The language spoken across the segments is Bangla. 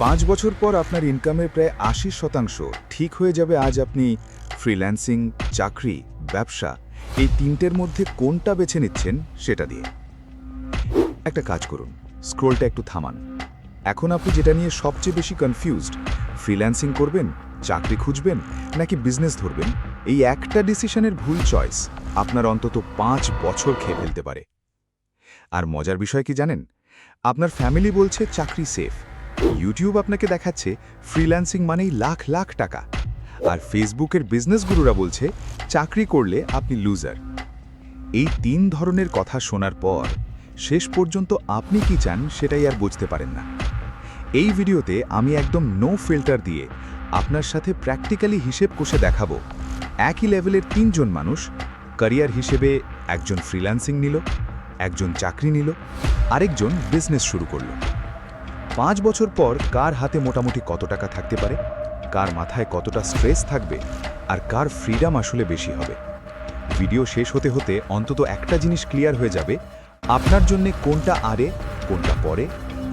5 বছর পর আপনার ইনকামের প্রায় 80% ঠিক হয়ে যাবে আজ আপনি ফ্রিল্যান্সিং, চাকরি, ব্যবসা এই তিনটের মধ্যে কোনটা বেছে নিচ্ছেন সেটা দিয়ে। একটা কাজ করুন, স্ক্রোলটা একটু থামান। এখন আপনি যেটা নিয়ে সবচেয়ে বেশি কনফিউজড, ফ্রিল্যান্সিং করবেন, চাকরি খুঁজবেন নাকি বিজনেস ধরবেন, এই একটা ডিসিশনের ভুল চয়েস আপনার অন্তত 5 বছর খেয়ে ফেলতে পারে। আর মজার বিষয় কি জানেন, আপনার ফ্যামিলি বলছে চাকরি সেফ, ইউটিউব আপনাকে দেখাচ্ছে ফ্রিল্যান্সিং মানেই লাখ লাখ টাকা, আর ফেসবুকের বিজনেস গুরুরা বলছে চাকরি করলে আপনি লুজার। এই 3 ধরনের কথা শোনার পর শেষ পর্যন্ত আপনি কি চান সেটাই আর বুঝতে পারেন না। এই ভিডিওতে আমি একদম নো ফিল্টার দিয়ে আপনার সাথে প্র্যাকটিক্যালি হিসেব কষে দেখাবো একই লেভেলের 3 জন মানুষ ক্যারিয়ার হিসেবে একজন ফ্রিল্যান্সিং নিল, একজন চাকরি নিল, আরেকজন বিজনেস শুরু করল। 5 বছর পর কার হাতে মোটামুটি কত টাকা থাকতে পারে, কার মাথায় কতটা স্ট্রেস থাকবে, আর কার ফ্রিডম আসলে বেশি হবে। ভিডিও শেষ হতে হতে অন্তত একটা জিনিস ক্লিয়ার হয়ে যাবে, আপনার জন্য কোনটা আরে, কোনটা পরে,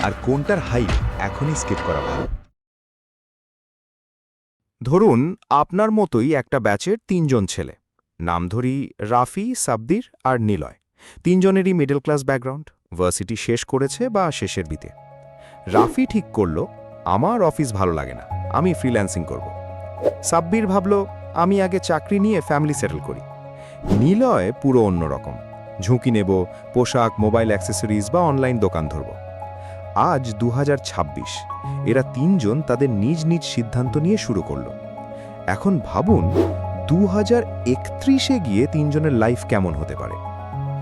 আর কোনটার হাইপ এখনই স্কিপ করা ভালো। ধরুন আপনার মতোই একটা ব্যাচের 3 জন ছেলে, নাম ধরি রাফি, সাব্বির আর নিলয়। 3 জনেরই মিডল ক্লাস ব্যাকগ্রাউন্ড, ভার্সিটি শেষ করেছে বা শেষের দিকে। রাফি ঠিক করল আমার অফিস ভালো লাগে না, আমি ফ্রিল্যান্সিং করব। সাব্বির ভাবল আমি আগে চাকরি নিয়ে ফ্যামিলি সেটেল করি। নিলয় পুরো অন্যরকম, ঝুঁকি নেব, পোশাক, মোবাইল অ্যাক্সেসরিজ বা অনলাইন দোকান ধরব। আজ 2026, এরা 3 জন তাদের নিজ নিজ সিদ্ধান্ত নিয়ে শুরু করল। এখন ভাবুন 2031-এ গিয়ে 3 জনের লাইফ কেমন হতে পারে।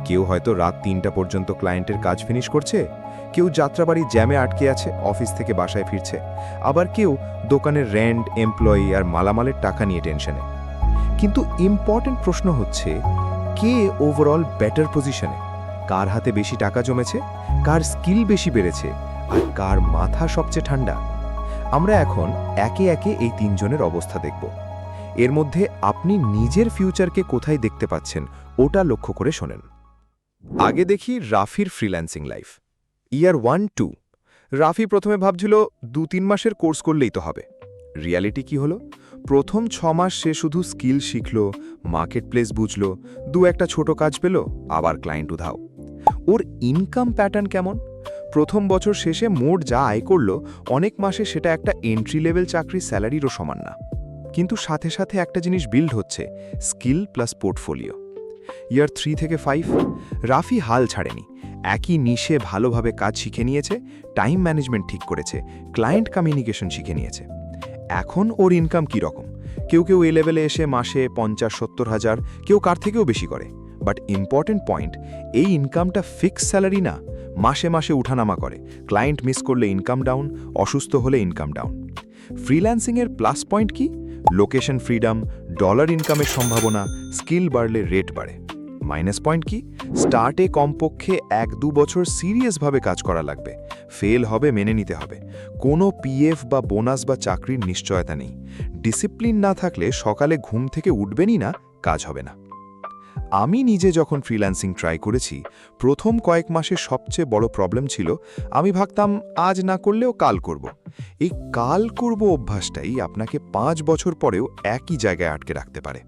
কেউ হয়তো রাত 3টা পর্যন্ত ক্লায়েন্টের কাজ ফিনিশ করছে, কেউ যাত্রাবাড়ি জ্যামে আটকে আছে, অফিস থেকে বাসায় ফিরছে, আবার কেউ দোকানের রেন্ট, এমপ্লয়ি আর মালামালের টাকা নিয়ে টেনশনে। কিন্তু ইম্পর্টেন্ট প্রশ্ন হচ্ছে, কে ওভারঅল বেটার পজিশনে? কার হাতে বেশি টাকা জমেছে, কার স্কিল বেশি বেড়েছে, আর কার মাথা সবচেয়ে ঠান্ডা? আমরা এখন একে একে এই 3 জনের অবস্থা দেখব। এর মধ্যে আপনি নিজের ফিউচারকে কোথায় দেখতে পাচ্ছেন ওটা লক্ষ্য করে শোনেন। আগে দেখি রাফির ফ্রিল্যান্সিং লাইফ। ইয়ার 1-2। রাফি প্রথমে ভাবছিল 2-3 মাসের কোর্স করলেই তো হবে। রিয়ালিটি কি হলো? প্রথম 6 মাস সে শুধু স্কিল শিখল, মার্কেট প্লেস বুঝল, 2-একটা ছোট কাজ পেল, আবার ক্লায়েন্ট উধাও। ওর ইনকাম প্যাটার্ন কেমন? প্রথম বছর শেষে মোট যা আয় করল, অনেক মাসে সেটা একটা এন্ট্রি লেভেল চাকরির স্যালারিরও সমান না। কিন্তু সাথে সাথে একটা জিনিস বিল্ড হচ্ছে, স্কিল প্লাস পোর্টফোলিও। ইয়ার 3 থেকে 5, রাফি হাল ছাড়েনি। একই নিশে ভালোভাবে কাজ শিখে নিয়েছে, টাইম ম্যানেজমেন্ট ঠিক করেছে, ক্লায়েন্ট কমিউনিকেশন শিখে নিয়েছে। এখন ওর ইনকাম কী রকম? কেউ কেউ এই লেভেলে এসে মাসে 50-70 হাজার, কেউ কার থেকেও বেশি করে। বাট ইম্পর্টেন্ট পয়েন্ট, এই ইনকামটা ফিক্স স্যালারি না, মাসে মাসে উঠানামা করে। ক্লায়েন্ট মিস করলে ইনকাম ডাউন, অসুস্থ হলে ইনকাম ডাউন। ফ্রিল্যান্সিংয়ের প্লাস পয়েন্ট কি? লোকেশন ফ্রিডম, ডলার ইনকামের সম্ভাবনা, স্কিল বাড়লে রেট বাড়ে। মাইনাস পয়েন্ট কি? স্টার্টে কমপক্ষে 1-2 বছর সিরিয়াসভাবে কাজ করা লাগবে, ফেল হবে মেনে নিতে হবে। কোনো পিএফ বা বোনাস বা চাকরির নিশ্চয়তা নেই। ডিসিপ্লিন না থাকলে সকালে ঘুম থেকে উঠবেনই না, কাজ হবে না। আমি নিজে যখন ফ্রিল্যান্সিং ট্রাই করেছি, প্রথম কয়েক মাসে সবচেয়ে বড় প্রবলেম ছিল, আমি ভাবতাম আজ না করলেও কাল করব। এই কাল করব অভ্যাসটাই আপনাকে 5 বছর পরেও একই জায়গায় আটকে রাখতে পারে।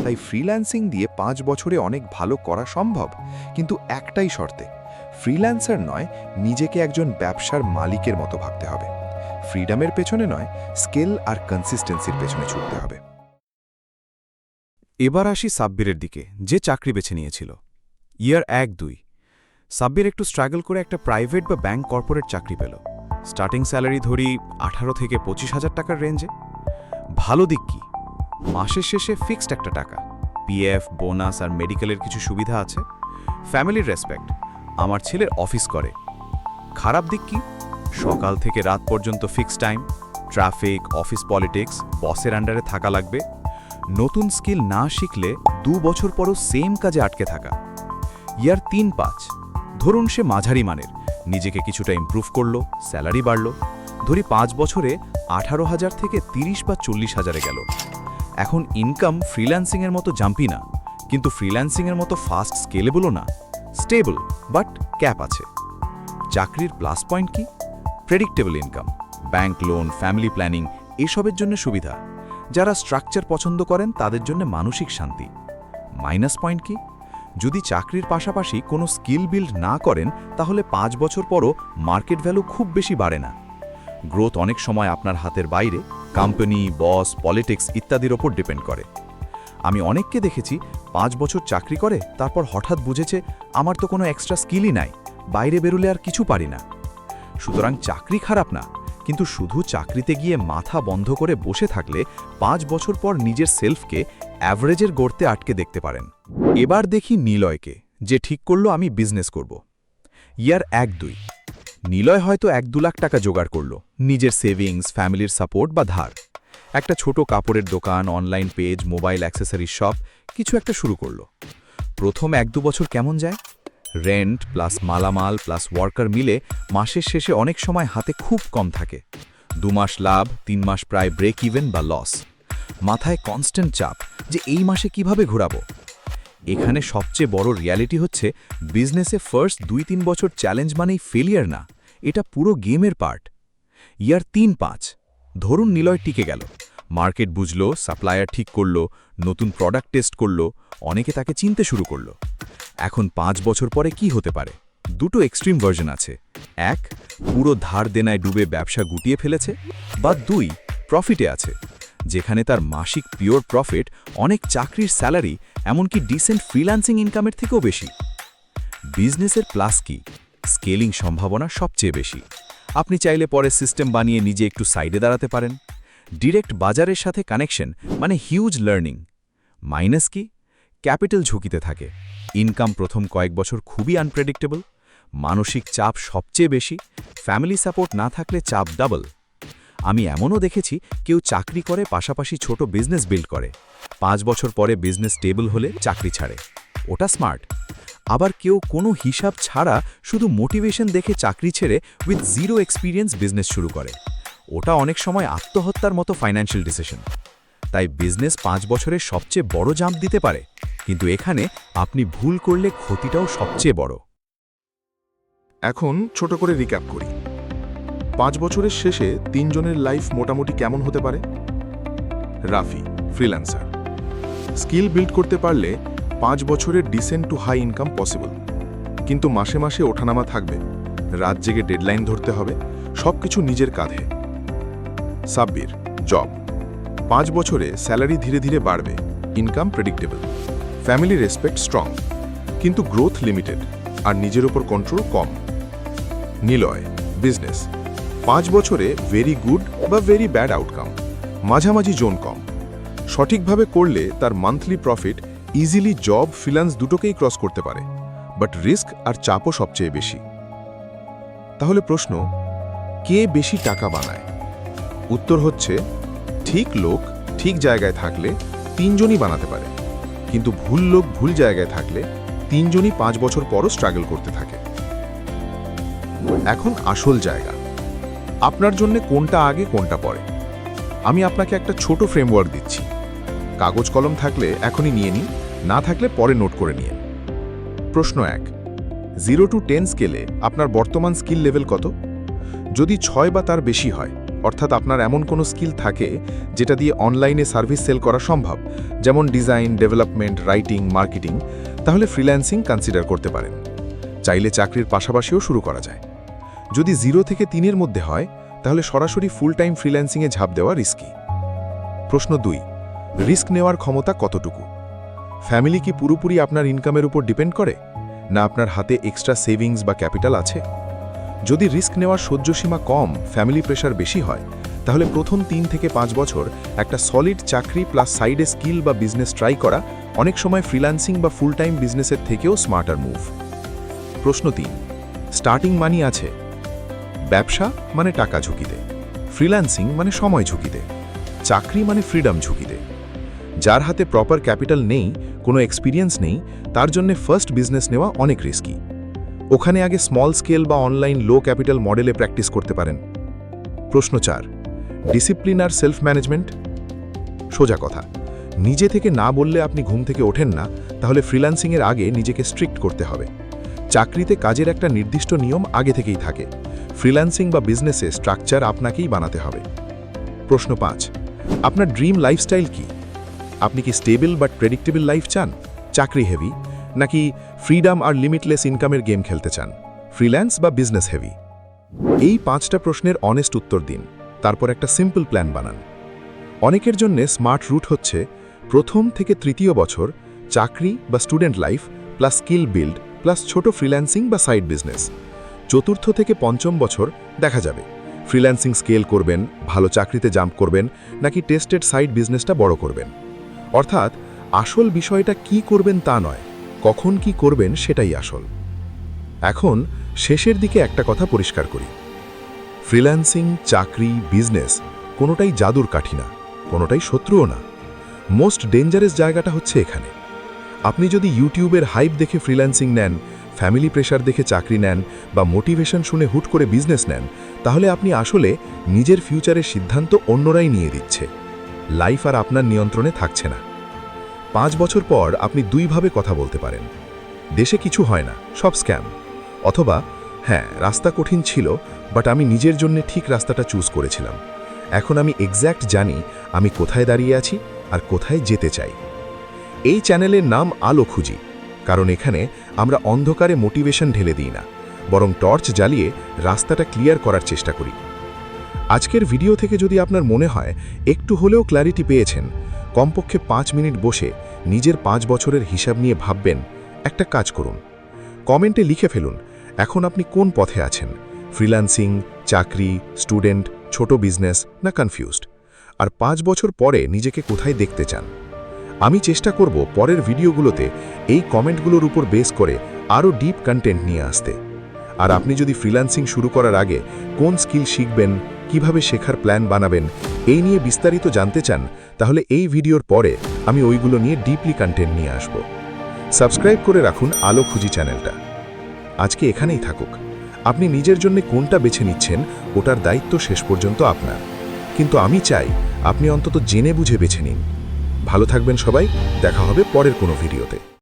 তাই ফ্রিল্যান্সিং দিয়ে 5 বছরে অনেক ভালো করা সম্ভব, কিন্তু একটাই শর্তে, ফ্রিল্যান্সার নয়, নিজেকে একজন ব্যবসার মালিকের মতো ভাবতে হবে। ফ্রিডমের পেছনে নয়, স্কিল আর কনসিস্টেন্সির পেছনে ছুটতে হবে। এবার আসি সাব্বিরের দিকে, যে চাকরি বেছে নিয়েছিল। ইয়ার 1-2, সাব্বির একটু স্ট্রাগল করে একটা প্রাইভেট বা ব্যাংক কর্পোরেট চাকরি পেল। স্টার্টিং স্যালারি ধরি 18 থেকে 25 হাজার টাকার রেঞ্জে। ভালো দিক কি? মাসের শেষে ফিক্সড একটা টাকা, পিএফ, বোনাস আর মেডিকেলের কিছু সুবিধা আছে। ফ্যামিলির রেসপেক্ট, আমার ছেলের অফিস করে। খারাপ দিক কি? সকাল থেকে রাত পর্যন্ত fixed time, traffic, office politics, বসের আন্ডারে থাকা লাগবে। নতুন স্কিল না শিখলে 2 বছর পরও সেম কাজে আটকে থাকা। ইয়ার 3-5, ধরুন সে মাঝারি মানের, নিজেকে কিছুটা ইমপ্রুভ করলো, স্যালারি বাড়ল। ধরি 5 বছরে 18 হাজার থেকে 30 বা 40 হাজারে গেল। এখন ইনকাম ফ্রিল্যান্সিংয়ের মতো জাম্পি না, কিন্তু ফ্রিল্যান্সিংয়ের মতো ফাস্ট স্কেলেবলও না। স্টেবল, বাট ক্যাপ আছে। চাকরির প্লাস পয়েন্ট কি? Predictable income, bank loan, family planning এসবের জন্য সুবিধা। যারা স্ট্রাকচার পছন্দ করেন তাদের জন্য মানসিক শান্তি। মাইনাস পয়েন্ট কি? যদি চাকরির পাশাপাশি কোনো স্কিল বিল্ড না করেন তাহলে 5 বছর পরও মার্কেট ভ্যালু খুব বেশি বাড়ে না। গ্রোথ অনেক সময় আপনার হাতের বাইরে, কোম্পানি, বস, পলিটিক্স ইত্যাদির ওপর ডিপেন্ড করে। আমি অনেককে দেখেছি 5 বছর চাকরি করে তারপর হঠাৎ বুঝেছে আমার তো কোনো এক্সট্রা স্কিলই নাই, বাইরে বেরোলে আর কিছু পারি না। সুতরাং চাকরি খারাপ না, কিন্তু শুধু চাকরিতে গিয়ে মাথা বন্ধ করে বসে থাকলে 5 বছর পর নিজের সেলফকে অ্যাভারেজের গড়তে আটকে দেখতে পারেন। এবার দেখি নিলয়কে, যে ঠিক করলো আমি বিজনেস করব। ইয়ার 1-2। নিলয় হয়তো 1-2 লাখ টাকা জোগাড় করলো, নিজের সেভিংস, ফ্যামিলির সাপোর্ট বা ধার। একটা ছোট কাপড়ের দোকান, online page, mobile accessories shop কিছু একটা শুরু করলো। প্রথম 1-2 বছর কেমন যায়? রেন্ট প্লাস মালামাল প্লাস ওয়ার্কার মিলে মাসের শেষে অনেক সময় হাতে খুব কম থাকে। 2 মাস লাভ, 3 মাস প্রায় ব্রেক ইভেন বা লস। মাথায় কনস্ট্যান্ট চাপ যে এই মাসে কিভাবে ঘোরাবো। এখানে সবচেয়ে বড় রিয়ালিটি হচ্ছে বিজনেসে ফার্স্ট 2-3 বছর চ্যালেঞ্জ মানেই ফেলিয়ার না, এটা পুরো গেমের পার্ট। ইয়ার 3-5। ধরুন নিলয় টিকে গেল, মার্কেট বুঝলো, সাপ্লায়ার ঠিক করলো, নতুন প্রোডাক্ট টেস্ট করলো, অনেকে তাকে চিনতে শুরু করলো। এখন 5 বছর পরে কি হতে পারে? দুটো এক্সট্রিম ভার্জন আছে। 1, পুরো ধার দেনায় ডুবে ব্যবসা গুটিয়ে ফেলেছে, বা 2, প্রফিটে আছে, যেখানে তার মাসিক পিওর প্রফিট অনেক চাকরির স্যালারি, এমনকি ডিসেন্ট ফ্রিল্যান্সিং ইনকামের থেকেও বেশি। বিজনেসের প্লাস কি? স্কেলিং সম্ভাবনা সবচেয়ে বেশি। আপনি চাইলে পরে সিস্টেম বানিয়ে নিজে একটু সাইডে দাঁড়াতে পারেন। ডিরেক্ট বাজারের সাথে কানেকশন মানে হিউজ লার্নিং। মাইনাস কি? ক্যাপিটাল ঝুঁকিতে থাকে, ইনকাম প্রথম কয়েক বছর খুবই আনপ্রেডিক্টেবল, মানসিক চাপ সবচেয়ে বেশি, ফ্যামিলি সাপোর্ট না থাকলে চাপ ডাবল। আমি এমনও দেখেছি কেউ চাকরি করে পাশাপাশি ছোট বিজনেস বিল্ড করে, 5 বছর পরে বিজনেস স্টেবল হলে চাকরি ছাড়ে। ওটা স্মার্ট। আবার কেউ কোনো হিসাব ছাড়া শুধু মোটিভেশন দেখে চাকরি ছেড়ে উইথ 0 এক্সপিরিয়েন্স বিজনেস শুরু করে। ওটা অনেক সময় আত্মহত্যার মতো ফাইন্যান্সিয়াল ডিসিশন। তাই বিজনেস 5 বছরের সবচেয়ে বড় জাম্প দিতে পারে, কিন্তু এখানে আপনি ভুল করলে ক্ষতিটাও সবচেয়ে বড়। এখন ছোট করে রিক্যাপ করি। 5 বছরের শেষে 3 জনের লাইফ মোটামুটি কেমন হতে পারে? রাফি, ফ্রিল্যান্সার, স্কিল বিল্ড করতে পারলে 5 বছরের decent to high income possible, কিন্তু মাসে মাসে ওঠানামা থাকবে, রাত জেগে ডেডলাইন ধরতে হবে, সবকিছু নিজের কাঁধে। সাব্বির, জব, 5 বছরে স্যালারি ধীরে ধীরে বাড়বে, income predictable, family respect strong, কিন্তু গ্রোথ লিমিটেড আর নিজের ওপর কন্ট্রোল কম। নিলয়, বিজনেস, 5 বছরে ভেরি গুড বা ভেরি ব্যাড আউটকাম, মাঝামাঝি জোন কম, সঠিকভাবে করলে তার monthly profit easily job freelance দুটোকেই ক্রস করতে পারে, বাট রিস্ক আর চাপও সবচেয়ে বেশি। তাহলে প্রশ্ন, কে বেশি টাকা বানায়? উত্তর হচ্ছে, ঠিক লোক ঠিক জায়গায় থাকলে 3 জনই বানাতে পারে, কিন্তু ভুল লোক ভুল জায়গায় থাকলে 3 জনই 5 বছর পরও স্ট্রাগল করতে থাকে। এখন আসল জায়গা, আপনার জন্য কোনটা আগে কোনটা পরে। আমি আপনাকে একটা ছোট ফ্রেমওয়ার্ক দিচ্ছি, কাগজ কলম থাকলে এখনই নিয়ে নিন, না থাকলে পরে নোট করে নিন। প্রশ্ন 1, 0 to 10 স্কেলে আপনার বর্তমান স্কিল লেভেল কত? যদি 6 বা তার বেশি হয়, অর্থাৎ আপনার এমন কোনো স্কিল থাকে যেটা দিয়ে অনলাইনে সার্ভিস সেল করা সম্ভব, যেমন ডিজাইন, ডেভেলপমেন্ট, রাইটিং, মার্কেটিং, তাহলে ফ্রিল্যান্সিং কনসিডার করতে পারেন। চাইলে চাকরির পাশাপাশিও শুরু করা যায়। যদি 0 থেকে 3-এর মধ্যে হয়, তাহলে সরাসরি ফুল টাইম ফ্রিল্যান্সিংয়ে ঝাঁপ দেওয়া রিস্কি। প্রশ্ন 2, রিস্ক নেওয়ার ক্ষমতা কতটুকু? ফ্যামিলি কি পুরোপুরি আপনার ইনকামের উপর ডিপেন্ড করে, না আপনার হাতে এক্সট্রা সেভিংস বা ক্যাপিটাল আছে? যদি রিস্ক নেওয়ার সহ্যসীমা কম, ফ্যামিলি প্রেশার বেশি হয়, তাহলে প্রথম 3 থেকে 5 বছর একটা সলিড চাকরি প্লাস সাইডে স্কিল বা বিজনেস ট্রাই করা অনেক সময় ফ্রিল্যান্সিং বা ফুল টাইম বিজনেসের থেকেও স্মার্টার মুভ। প্রশ্ন 3, স্টার্টিং মানি আছে? ব্যবসা মানে টাকা ঝুঁকিতে, ফ্রিল্যান্সিং মানে সময় ঝুঁকিতে, চাকরি মানে ফ্রিডম ঝুঁকিতে। যার হাতে প্রপার ক্যাপিটাল নেই, কোনো এক্সপিরিয়েন্স নেই, তার জন্য ফার্স্ট বিজনেস নেওয়া অনেক রিস্কি। ওখানে আগে স্মল স্কেল বা অনলাইন লো ক্যাপিটাল মডেলে প্র্যাকটিস করতে পারেন। প্রশ্ন 4, ডিসিপ্লিন আর সেলফ ম্যানেজমেন্ট? সোজা কথা, নিজে থেকে না বললে আপনি ঘুম থেকে ওঠেন না, তাহলে ফ্রিল্যান্সিংয়ের আগে নিজেকে স্ট্রিক্ট করতে হবে। চাকরিতে কাজের একটা নির্দিষ্ট নিয়ম আগে থেকেই থাকে, ফ্রিল্যান্সিং বা বিজনেসে স্ট্রাকচার আপনাকেই বানাতে হবে। প্রশ্ন 5, আপনার ড্রিম লাইফস্টাইল কি? আপনি কি স্টেবল বাট প্রেডিক্টেবল লাইফ চান, চাকরি হেভি, নাকি ফ্রিডম আর লিমিটলেস ইনকামের গেম খেলতে চান, ফ্রিল্যান্স বা বিজনেস হেভি? এই 5টা প্রশ্নের অনেস্ট উত্তর দিন, তারপর একটা সিম্পল প্ল্যান বানান। অনেকের জন্য স্মার্ট রুট হচ্ছে প্রথম থেকে তৃতীয় বছর চাকরি বা student life plus skill build plus ছোট ফ্রিল্যান্সিং বা সাইড বিজনেস। চতুর্থ থেকে পঞ্চম বছর দেখা যাবে ফ্রিল্যান্সিং স্কেল করবেন, ভালো চাকরিতে জাম্প করবেন, নাকি টেস্টেড সাইড বিজনেসটা বড় করবেন। অর্থাৎ আসল বিষয়টা কি করবেন তা নয়, কখন কি করবেন সেটাই আসল। এখন শেষের দিকে একটা কথা পরিষ্কার করি, ফ্রিল্যান্সিং, চাকরি, বিজনেস কোনোটাই জাদুর কাঠি না, কোনোটাই শত্রুও না। মোস্ট ডেঞ্জারাস জায়গাটা হচ্ছে এখানে। আপনি যদি ইউটিউবের হাইপ দেখে ফ্রিল্যান্সিং নেন, ফ্যামিলি প্রেশার দেখে চাকরি নেন, বা মোটিভেশন শুনে হুট করে বিজনেস নেন, তাহলে আপনি আসলে নিজের ফিউচারের সিদ্ধান্ত অন্যরাই নিয়ে দিচ্ছে। লাইফ আর আপনার নিয়ন্ত্রণে থাকছে না। 5 বছর পর আপনি দুইভাবে কথা বলতে পারেন, দেশে কিছু হয় না, সব স্ক্যাম, অথবা হ্যাঁ রাস্তা কঠিন ছিল বাট আমি নিজের জন্য ঠিক রাস্তাটা চুজ করেছিলাম। এখন আমি এক্স্যাক্ট জানি আমি কোথায় দাঁড়িয়ে আছি আর কোথায় যেতে চাই। এই চ্যানেলের নাম আলো খুঁজি, কারণ এখানে আমরা অন্ধকারে মোটিভেশন ঢেলে দিই না, বরং টর্চ জ্বালিয়ে রাস্তাটা ক্লিয়ার করার চেষ্টা করি। আজকের ভিডিও থেকে যদি আপনার মনে হয় একটু হলেও ক্ল্যারিটি পেয়েছেন, কমপক্ষে 5 মিনিট বসে নিজের 5 বছরের হিসাব নিয়ে ভাববেন, একটা কাজ করুন, কমেন্টে লিখে ফেলুন এখন আপনি কোন পথে আছেন, ফ্রিল্যান্সিং, চাকরি, স্টুডেন্ট, ছোট বিজনেস না কনফিউজড, আর 5 বছর পরে নিজেকে কোথায় দেখতে চান। আমি চেষ্টা করব পরের ভিডিওগুলোতে এই কমেন্টগুলোর উপর বেস করে আরও ডিপ কন্টেন্ট নিয়ে আসতে। আর আপনি যদি ফ্রিল্যান্সিং শুরু করার আগে কোন স্কিল শিখবেন, কিভাবে শেখার প্ল্যান বানাবেন, এই নিয়ে বিস্তারিত জানতে চান, তাহলে এই ভিডিওর পরে আমি ওইগুলো নিয়ে ডিপলি কন্টেন্ট নিয়ে আসব। সাবস্ক্রাইব করে রাখুন আলো খুঁজি চ্যানেলটা। আজকে এখানেই থাকুক। আপনি নিজের জন্য কোনটা বেছে নিচ্ছেন ওটার দায়িত্ব শেষ পর্যন্ত আপনার, কিন্তু আমি চাই আপনি অন্তত জেনে বুঝে বেছে নিন। ভালো থাকবেন সবাই, দেখা হবে পরের কোনো ভিডিওতে।